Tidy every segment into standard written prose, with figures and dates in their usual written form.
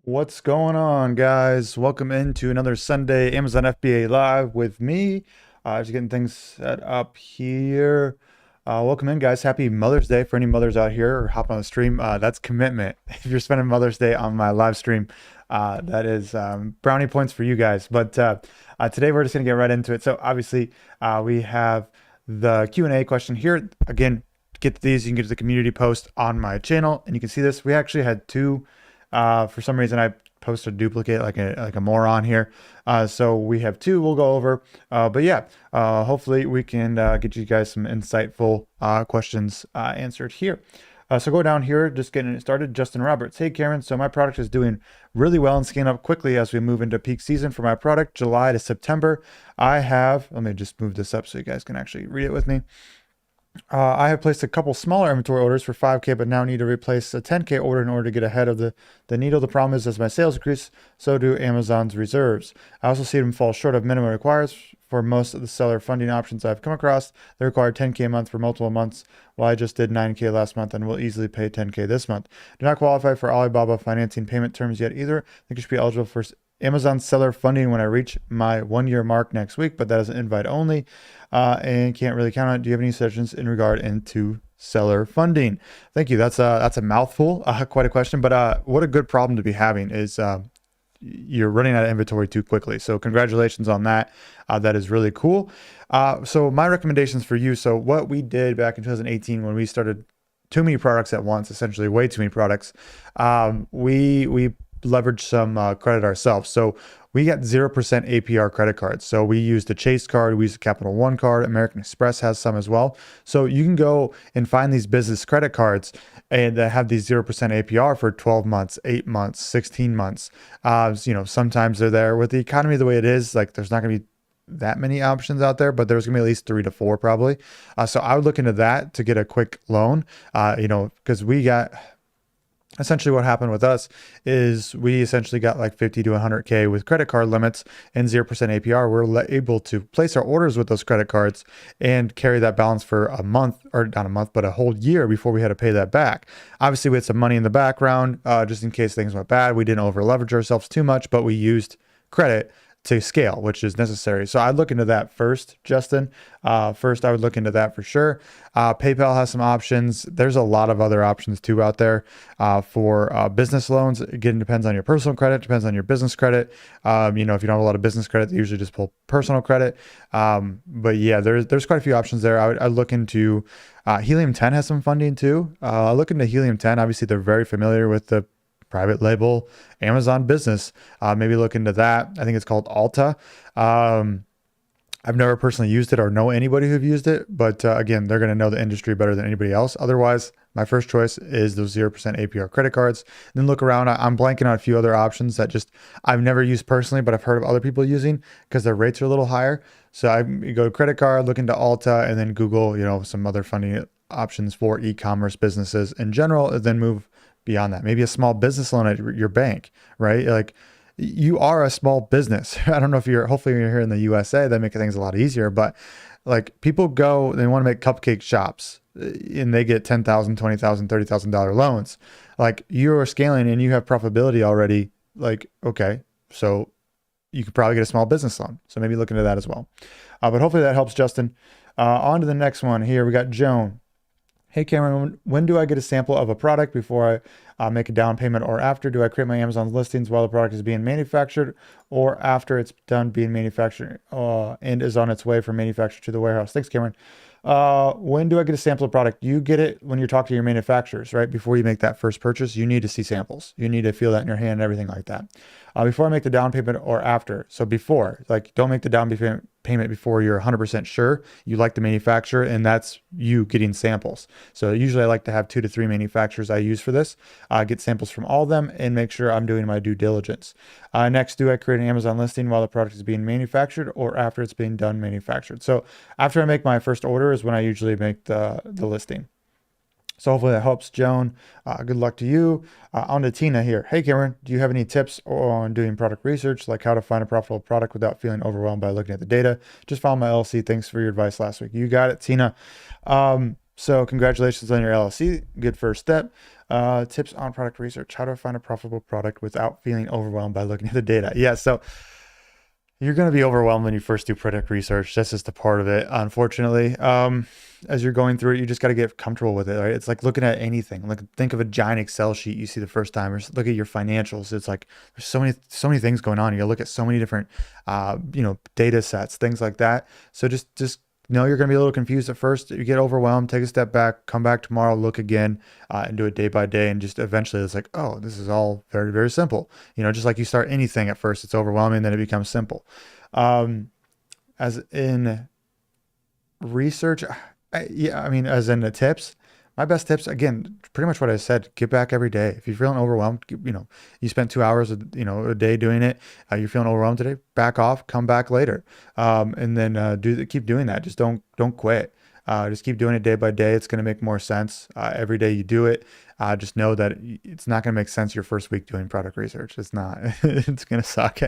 What's going on, guys? Welcome into another Sunday Amazon FBA Live with me. Just getting things set up here. Welcome in, guys. Happy Mother's Day for any mothers out here or hop on the stream. That's commitment. If you're spending Mother's Day on my live stream, that is brownie points for you guys. But today we're just gonna get right into it. So obviously, we have the Q&A question here. Again, to get to these, you can get to the community post on my channel, and you can see this. We actually had two. For some reason, I posted a duplicate like a moron here. So we have two we'll go over. But yeah, hopefully we can get you guys some insightful questions answered here. So go down here, just getting it started. Justin Roberts. Hey, Karen. So my product is doing really well and scaling up quickly as we move into peak season for my product, July to September. Let me just move this up so you guys can actually read it with me. I have placed a couple smaller inventory orders for 5K, but now need to replace a 10K order in order to get ahead of the needle. The problem is as my sales increase, so do Amazon's reserves. I also see them fall short of minimum requires for most of the seller funding options I've come across. They require 10K a month for multiple months, while I just did 9K last month and will easily pay 10K this month. Do not qualify for Alibaba financing payment terms yet either. I think you should be eligible for Amazon seller funding when I reach my 1 year mark next week, but that is invite only and can't really count on it. Do you have any suggestions in regard into seller funding? Thank you. That's a mouthful, quite a question, but what a good problem to be having is you're running out of inventory too quickly. So congratulations on that. That is really cool. So my recommendations for you. So what we did back in 2018 when we started too many products at once, essentially way too many products, we leverage some credit ourselves. So we got 0% APR credit cards. So we used the Chase card, we used the Capital One card, American Express has some as well. So you can go and find these business credit cards and have these 0% APR for 12 months, 8 months, 16 months. Sometimes they're there. With the economy the way it is, like there's not going to be that many options out there, but there's gonna be at least 3 to 4 probably. So I would look into that to get a quick loan, because we got essentially what happened with us is we essentially got like 50 to 100K with credit card limits and 0% APR. We're able to place our orders with those credit cards and carry that balance for a month, or not a month, but a whole year before we had to pay that back. Obviously, we had some money in the background just in case things went bad. We didn't over leverage ourselves too much, but we used credit to scale, which is necessary. So I'd look into that first, Justin. First, I would look into that for sure. PayPal has some options. There's a lot of other options too out there for business loans. Again, depends on your personal credit, depends on your business credit. If you don't have a lot of business credit, they usually just pull personal credit. But yeah, there's quite a few options there. I'd look into Helium 10 has some funding too. Look into Helium 10. Obviously, they're very familiar with the private label Amazon business. Maybe look into that. I think it's called Alta. I've never personally used it or know anybody who've used it, but again, they're going to know the industry better than anybody else. Otherwise, my first choice is those 0% APR credit cards. And then look around. I'm blanking on a few other options that I've never used personally, but I've heard of other people using because their rates are a little higher. So you go to credit card, look into Alta, and then Google, some other funding options for e-commerce businesses in general, and then move beyond that. Maybe a small business loan at your bank, right? Like you are a small business. I don't know if hopefully you're here in the USA, that makes things a lot easier, but like people they want to make cupcake shops and they get $10,000, $20,000, $30,000 loans. Like you're scaling and you have profitability already. Like, okay, so you could probably get a small business loan. So maybe look into that as well. But hopefully that helps, Justin. On to the next one here. We got Joan. Hey, Cameron, when do I get a sample of a product before I make a down payment or after? Do I create my Amazon listings while the product is being manufactured or after it's done being manufactured and is on its way from manufacturer to the warehouse? Thanks, Cameron. When do I get a sample of product? You get it when you're talking to your manufacturers, right? Before you make that first purchase, you need to see samples. You need to feel that in your hand and everything like that. Before I make the down payment or after. So before, like don't make the down payment before you're 100% sure you like the manufacturer and that's you getting samples. So usually I like to have 2 to 3 manufacturers I use for this, get samples from all of them and make sure I'm doing my due diligence. Next, do I create an Amazon listing while the product is being manufactured or after it's being done manufactured? So after I make my first order is when I usually make the listing. So hopefully that helps, Joan. Good luck to you. On to Tina here. Hey, Cameron, do you have any tips on doing product research, like how to find a profitable product without feeling overwhelmed by looking at the data? Just follow my LLC. Thanks for your advice last week. You got it, Tina. So congratulations on your LLC. Good first step. Tips on product research. How to find a profitable product without feeling overwhelmed by looking at the data. Yeah, so you're going to be overwhelmed when you first do product research. That's just a part of it, unfortunately. As you're going through it, you just got to get comfortable with it, right? It's like looking at anything. Like think of a giant Excel sheet you see the first time, or look at your financials. It's like there's so many things going on. You look at so many different, data sets, things like that. So just know you're going to be a little confused at first. You get overwhelmed, take a step back, come back tomorrow, look again, and do it day by day. And just eventually it's like, oh, this is all very, very simple. Just like you start anything at first, it's overwhelming, then it becomes simple. Um, as in research, as in the tips, my best tips, again, pretty much what I said, get back every day. If you're feeling overwhelmed, you spent 2 hours, a day doing it. You're feeling overwhelmed today, back off, come back later. And then keep doing that. Just don't quit. Just keep doing it day by day. It's going to make more sense. Every day you do it, just know that it's not going to make sense your first week doing product research. It's not, it's going to suck.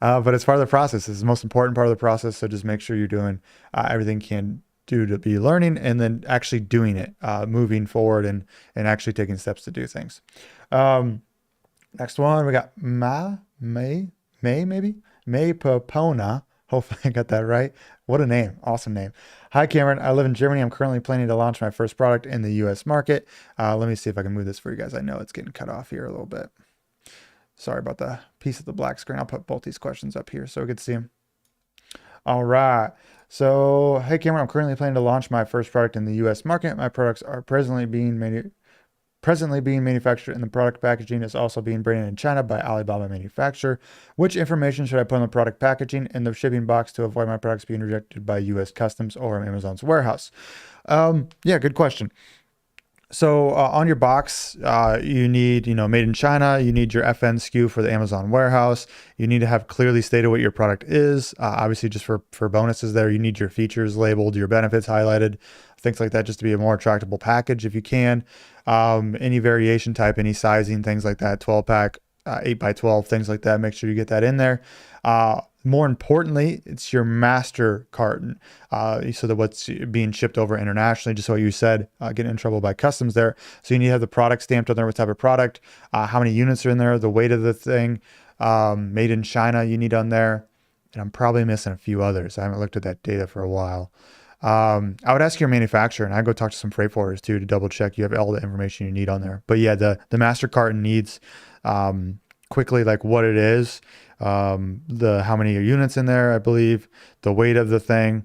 But it's part of the process. It's the most important part of the process. So just make sure you're doing everything you can do to be learning and then actually doing it, moving forward and actually taking steps to do things. Next one, we got May Papona. Hopefully I got that right. What a name. Awesome name. Hi, Cameron. I live in Germany. I'm currently planning to launch my first product in the US market. Let me see if I can move this for you guys. I know it's getting cut off here a little bit. Sorry about the piece of the black screen. I'll put both these questions up here so we can see them. All right. So, hey, Cameron, I'm currently planning to launch my first product in the US market. My products are presently being manufactured, and the product packaging is also being branded in China by Alibaba manufacturer. Which information should I put on the product packaging in the shipping box to avoid my products being rejected by US customs or Amazon's warehouse? Yeah, good question. So on your box, you need, made in China. You need your FN SKU for the Amazon warehouse. You need to have clearly stated what your product is. Obviously, just for bonuses there, you need your features labeled, your benefits highlighted, things like that, just to be a more attractable package if you can. Any variation type, any sizing, things like that, 12 pack, 8 by 12, things like that. Make sure you get that in there. More importantly, it's your master carton, so that what's being shipped over internationally, just what you said, getting in trouble by customs there. So you need to have the product stamped on there, what type of product, how many units are in there, the weight of the thing, made in China you need on there. And I'm probably missing a few others. I haven't looked at that data for a while. I would ask your manufacturer, and I'd go talk to some freight forwarders too to double check you have all the information you need on there. But yeah, the master carton needs quickly like what it is, the how many units in there, I believe, the weight of the thing,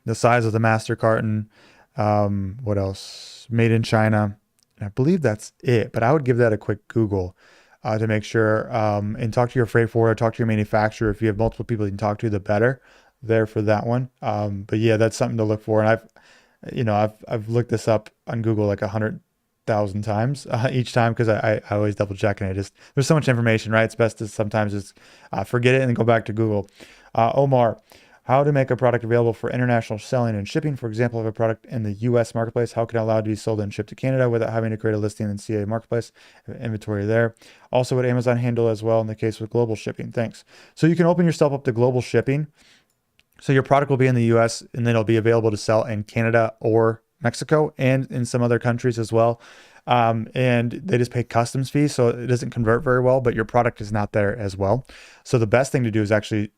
the size of the master carton, what else? Made in China. And I believe that's it, but I would give that a quick Google to make sure, and talk to your freight forwarder, talk to your manufacturer. If you have multiple people you can talk to, the better there for that one. But yeah, that's something to look for. And I've looked this up on Google like 100,000 times each time, because I always double check, and there's so much information, right? It's best to sometimes just forget it and then go back to Google. Omar, how to make a product available for international selling and shipping. For example, of a product in the US marketplace, how can I allow it to be sold and shipped to Canada without having to create a listing in CA marketplace, inventory there? Also, would Amazon handle as well in the case with global shipping? Thanks. So you can open yourself up to global shipping. So your product will be in the US, and then it'll be available to sell in Canada or Mexico and in some other countries as well. And they just pay customs fees, so it doesn't convert very well, but your product is not there as well. So the best thing to do is actually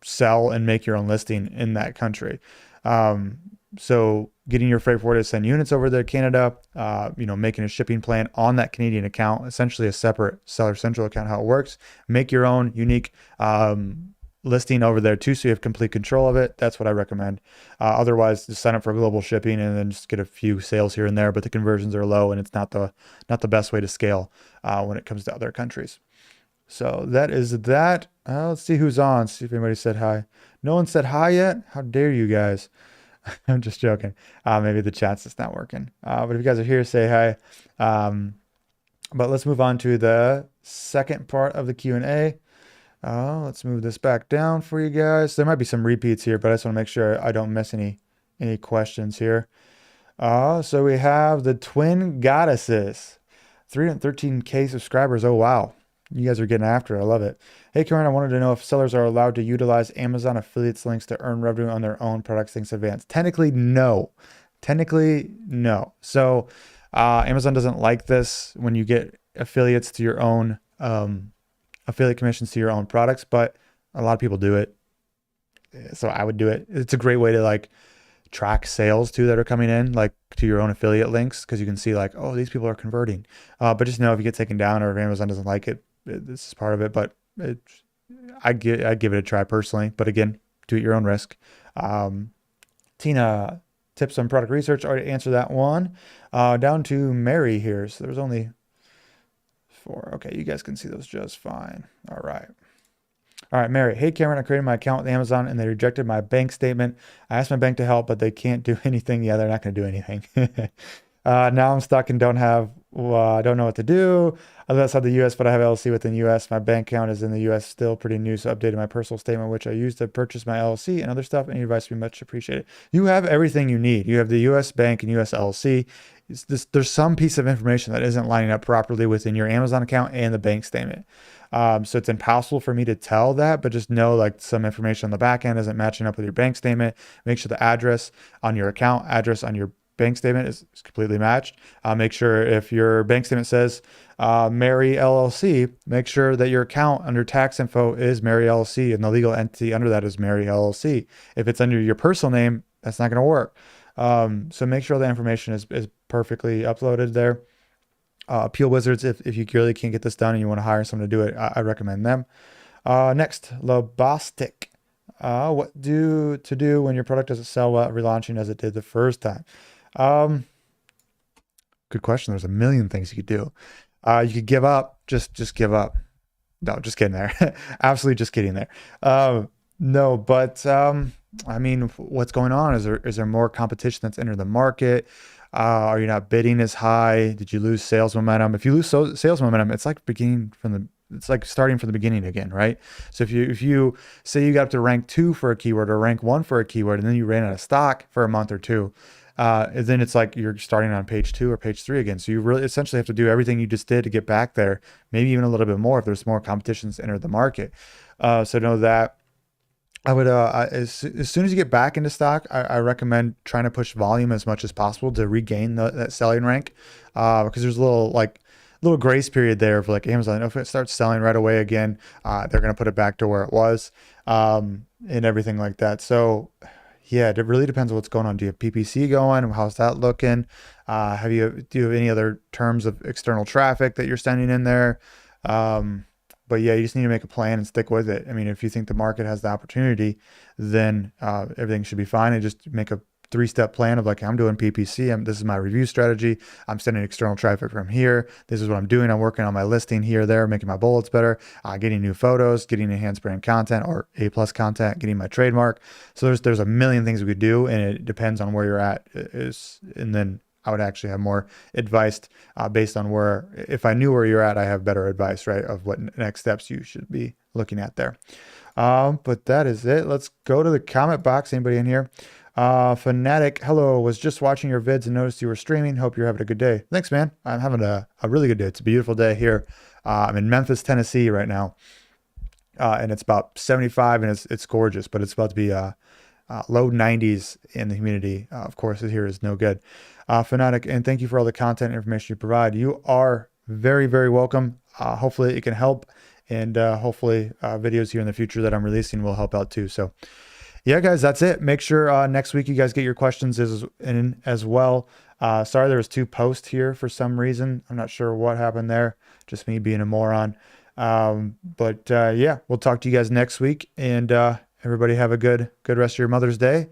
sell and make your own listing in that country. So getting your freight forwarder to send units over to Canada, making a shipping plan on that Canadian account, essentially a separate Seller Central account, how it works. Make your own unique listing over there too, so you have complete control of it. That's what I recommend. Otherwise, just sign up for global shipping and then just get a few sales here and there, but the conversions are low, and it's not the best way to scale when it comes to other countries. So that is that. Let's see who's on. See if anybody said hi. No one said hi yet. How dare you guys? I'm just joking. Maybe the chat's just not working. But if you guys are here, say hi. But let's move on to the second part of the Q&A. Let's move this back down for you guys. There might be some repeats here, but I just want to make sure I don't miss any questions here. So we have the Twin Goddesses, 313K subscribers. Oh, wow. You guys are getting after it. I love it. Hey, Karen, I wanted to know if sellers are allowed to utilize Amazon affiliates links to earn revenue on their own products, things advanced. Technically, no. Technically, no. So Amazon doesn't like this when you get affiliates to your own affiliate commissions to your own products, but a lot of people do it. So I would do it. It's a great way to like track sales too that are coming in, like to your own affiliate links, because you can see like, oh, these people are converting. But just know if you get taken down or if Amazon doesn't like it, this is part of it. But I'd give it a try personally. But again, do it at your own risk. Um, Tina, tips on product research. Already answered that one. Down to Mary here. So there's only four. Okay, you guys can see those just fine. All right. All right, Mary. Hey, Cameron, I created my account with Amazon and they rejected my bank statement. I asked my bank to help, but they can't do anything. Yeah, they're not going to do anything. Now I'm stuck and don't know what to do. I live outside the U.S., but I have LLC within the U.S. My bank account is in the U.S. Still pretty new, so updated my personal statement, which I use to purchase my LLC and other stuff. Any advice would be much appreciated. You have everything you need. You have the U.S. bank and U.S. LLC. There's some piece of information that isn't lining up properly within your Amazon account and the bank statement. So it's impossible for me to tell that, but just know like some information on the back end isn't matching up with your bank statement. Make sure the address on your account, address on your bank statement is completely matched. Make sure if your bank statement says Mary LLC, make sure that your account under tax info is Mary LLC and the legal entity under that is Mary LLC. If it's under your personal name, that's not going to work. So make sure the information is perfectly uploaded there. Appeal Wizards, if you really can't get this done and you want to hire someone to do it, I recommend them. Next, Lobostic. What to do when your product doesn't sell well, relaunching as it did the first time? Good question. There's a million things you could do. You could give up. Just give up. No, just kidding there. Absolutely just kidding there. No, but I mean, what's going on? Is there more competition that's entered the market? Are you not bidding as high? Did you lose sales momentum? If you lose sales momentum, it's like starting from the beginning again, right? So if you say you got up to rank 2 for a keyword or rank 1 for a keyword, and then you ran out of stock for a month or two, then it's like you're starting on page 2 or page 3 again. So you really essentially have to do everything you just did to get back there, maybe even a little bit more if there's more competition to enter the market. So know that. I would as soon as you get back into stock, I recommend trying to push volume as much as possible to regain that selling rank, because there's a little grace period there for like Amazon. If it starts selling right away again, they're gonna put it back to where it was, and everything like that. So yeah, it really depends on what's going on. Do you have PPC going? How's that looking? Do you have any other terms of external traffic that you're sending in there? But yeah, you just need to make a plan and stick with it. I mean, if you think the market has the opportunity, then everything should be fine. And just make a 3-step plan of like, I'm doing PPC. This is my review strategy. I'm sending external traffic from here. This is what I'm doing. I'm working on my listing here, there, making my bullets better, getting new photos, getting enhanced brand content or A+ content, getting my trademark. So there's a million things we could do, and it depends on where you're at. And then I would actually have more advice based on if I knew where you're at, I have better advice, right, of what next steps you should be looking at there. But that is it. Let's go to the comment box. Anybody in here? Fanatic, hello, was just watching your vids and noticed you were streaming. Hope you're having a good day. Thanks, man. I'm having a really good day. It's a beautiful day here. I'm in Memphis, Tennessee right now. And it's about 75 and it's gorgeous, but it's about to be low 90s in the humidity. Of course, here is no good. Fanatic, and thank you for all the content and information you provide. You are very, very welcome. Hopefully it can help, and hopefully videos here in the future that I'm releasing will help out too. So yeah, guys, that's it. Make sure next week you guys get your questions in as well. Sorry, there was 2 posts here for some reason. I'm not sure what happened there. Just me being a moron. But yeah, we'll talk to you guys next week, and everybody have a good rest of your Mother's Day.